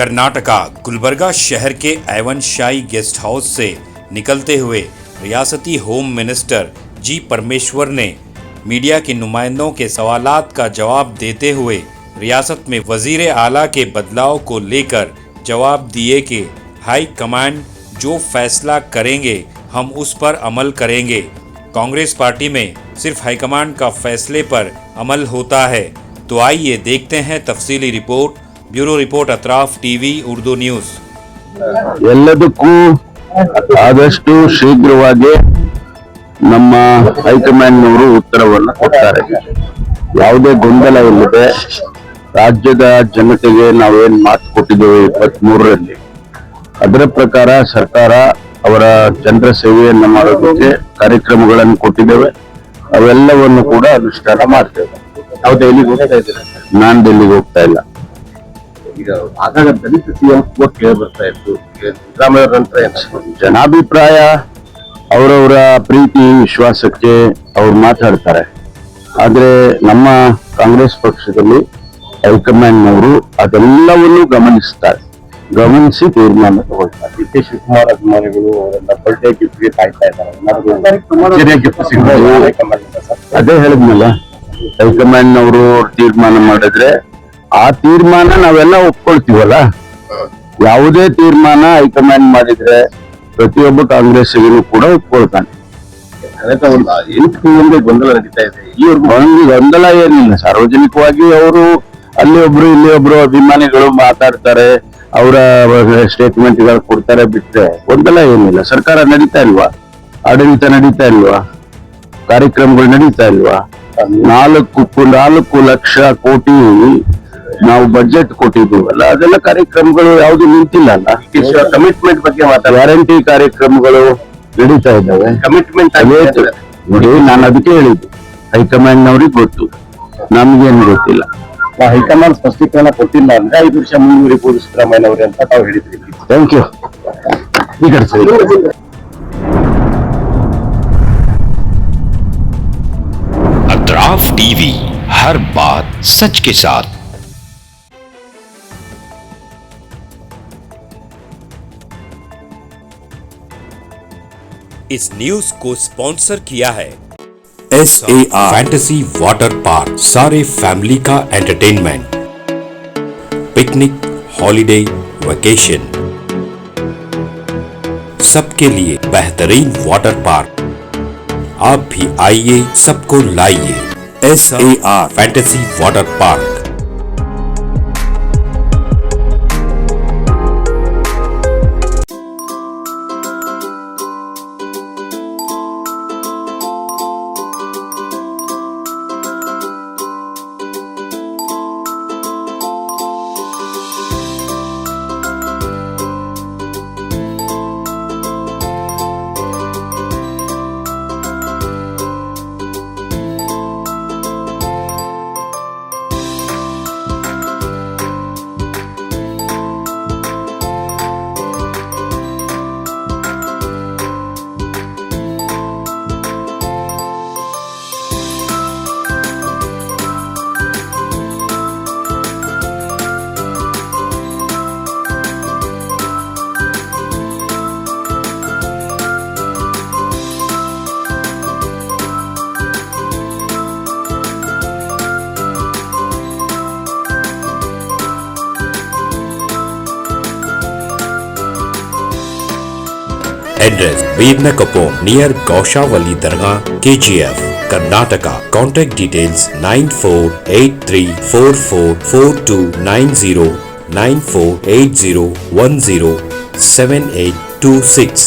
कर्नाटका गुलबर्गा शहर के एवन शाही guest house से निकलते हुए रियासती होम मिनिस्टर जी परमेश्वर ने मीडिया के नुमाइंदों के सवालात का जवाब देते हुए रियासत में वजीर आला के बदलाव को लेकर जवाब दिए कि हाई कमांड जो फैसला करेंगे हम उस पर अमल करेंगे। कांग्रेस पार्टी में सिर्फ हाईकमांड का फैसले पर अमल होता है। तो आइए देखते हैं तफसीली report. Bureau report Atraf TV Urdu news. ಎಲ್ಲದಕ್ಕೂ ಆದಷ್ಟು ಶೀಘ್ರವಾಗಿ ನಮ್ಮ ಹೈಕಮಾಂಡ್ನವರು ಉತ್ತರವನ್ನು ಕೊಡ್ತಾರೆ. ಯಾವುದೇ ಗೊಂದಲ ಇಲ್ಲದೆ ರಾಜ್ಯದ ಜನತೆಗೆ ನಾವೇನ್ ಮಾತು ಕೊಟ್ಟಿದ್ದೇವೆ 23ರಲ್ಲಿ ಅದರ ಪ್ರಕಾರ ಸರ್ಕಾರ ಅವರ ಜನರ ಸೇವೆಯನ್ನು ಮಾಡೋದಕ್ಕೆ ಕಾರ್ಯಕ್ರಮಗಳನ್ನು ಕೊಟ್ಟಿದ್ದೇವೆ. ಅವೆಲ್ಲವನ್ನು ಕೂಡ ಅನುಷ್ಠಾನ ಮಾಡ್ತೇವೆ. ನಾವು ಡೆಲ್ಲಿಗೆ ಹೋಗ್ತಾ ಇದ್ದೀರಾ? ನಾನು ಡೆಲ್ಲಿಗೆ ಹೋಗ್ತಾ ಇಲ್ಲ. ಈಗ ಆಗಾಗ ದಲಿತ ಸಿಎಂ ಕೇಳಿ ಬರ್ತಾ ಇತ್ತು. ಸಿದ್ದರಾಮಯ್ಯ ನಂತರ ಜನಾಭಿಪ್ರಾಯ ಅವರವರ ಪ್ರೀತಿ ವಿಶ್ವಾಸಕ್ಕೆ ಅವ್ರು ಮಾತಾಡ್ತಾರೆ. ಆದ್ರೆ ನಮ್ಮ ಕಾಂಗ್ರೆಸ್ ಪಕ್ಷದಲ್ಲಿ ಹೈಕಮಾಂಡ್ನವರು ಅದೆಲ್ಲವನ್ನು ಗಮನಿಸಿ ತೀರ್ಮಾನ ತಗೊಳ್ತಾರೆ. ಡಿ ಕೆ ಶಿವಕುಮಾರ್ ಅಭಿಮಾನಿಗಳು ಅವರೆಲ್ಲ ಬರ್ಡೇ ಗಿಫ್ಟ್ಗೆ ಕಾಯ್ತಾ ಇದ್ದಾರೆ. ಅದೇ ಹೇಳಿದ್ನಲ್ಲ, ಹೈಕಮಾಂಡ್ನವರು ತೀರ್ಮಾನ ಮಾಡಿದ್ರೆ ಆ ತೀರ್ಮಾನ ನಾವೆಲ್ಲ ಒಪ್ಕೊಳ್ತೀವಲ್ಲ. ಯಾವುದೇ ತೀರ್ಮಾನ ಹೈಕಮಾಂಡ್ ಮಾಡಿದ್ರೆ ಪ್ರತಿಯೊಬ್ಬ ಕಾಂಗ್ರೆಸ್ಸಿಗೂ ಕೂಡ ಒಪ್ಕೊಳ್ತಾನೆ. ಗೊಂದಲ ನಡೀತಾ ಇದೆ. ಈ ಗೊಂದಲ ಏನಿಲ್ಲ. ಸಾರ್ವಜನಿಕವಾಗಿ ಅವರು ಅಲ್ಲಿ ಒಬ್ರು ಇಲ್ಲಿ ಒಬ್ರು ಅಭಿಮಾನಿಗಳು ಮಾತಾಡ್ತಾರೆ, ಅವರ ಸ್ಟೇಟ್ಮೆಂಟ್ ಗಳು ಕೊಡ್ತಾರೆ ಬಿಟ್ರೆ ಗೊಂದಲ ಏನಿಲ್ಲ. ಸರ್ಕಾರ ನಡೀತಾ ಇಲ್ವಾ? ಆಡಳಿತ ನಡೀತಾ ಇಲ್ವಾ? ಕಾರ್ಯಕ್ರಮಗಳು ನಡೀತಾ ಇಲ್ವಾ? 4 ಲಕ್ಷ ಕೋಟಿ ನಾವು ಬಜೆಟ್ ಕೊಟ್ಟಿದ್ದೀವಲ್ಲ, ಅದೆಲ್ಲ ಕಾರ್ಯಕ್ರಮಗಳು ಯಾವುದು ನಿಂತಿಲ್ಲ ಅಲ್ಲ. ಕಮಿಟ್ಮೆಂಟ್ ಬಗ್ಗೆ ಗ್ಯಾರಂಟಿ ಕಾರ್ಯಕ್ರಮಗಳು ನಡೀತಾ ಇದ್ದಾವೆ. ಕಮಿಟ್ಮೆಂಟ್ ನೋಡಿ, ನಾನು ಅದಕ್ಕೆ ಹೇಳಿದ್ದು ಹೈಕಮಾಂಡ್ನವ್ರಿಗೆ ಗೊತ್ತು, ನಮ್ಗೇನು ಗೊತ್ತಿಲ್ಲ. ಹೈಕಮಾಂಡ್ ಸ್ಪಷ್ಟೀಕರಣ ಕೊಟ್ಟಿಲ್ಲ ಅಂದ್ರೆ 5 ವರ್ಷ ಮುಂದುವರಿಬಹುದು ಸಿದ್ದರಾಮಯ್ಯ ಅವರೇ ಅಂತ ತಾವು ಹೇಳಿದ್ರಿ. Thank you. अतराफ टीवी, हर बात सच के साथ। इस न्यूज को स्पॉन्सर किया है SAR फैंटेसी वाटर पार्क। सारे फैमिली का एंटरटेनमेंट, पिकनिक, हॉलिडे, वेकेशन, सबके लिए बेहतरीन वाटर पार्क। आप भी आइए, सबको लाइए। SAR fantasy water park. Address: Vednakapom near Gaushavali Dargah, KGF, Karnataka. Contact details 9483444290 9480107826.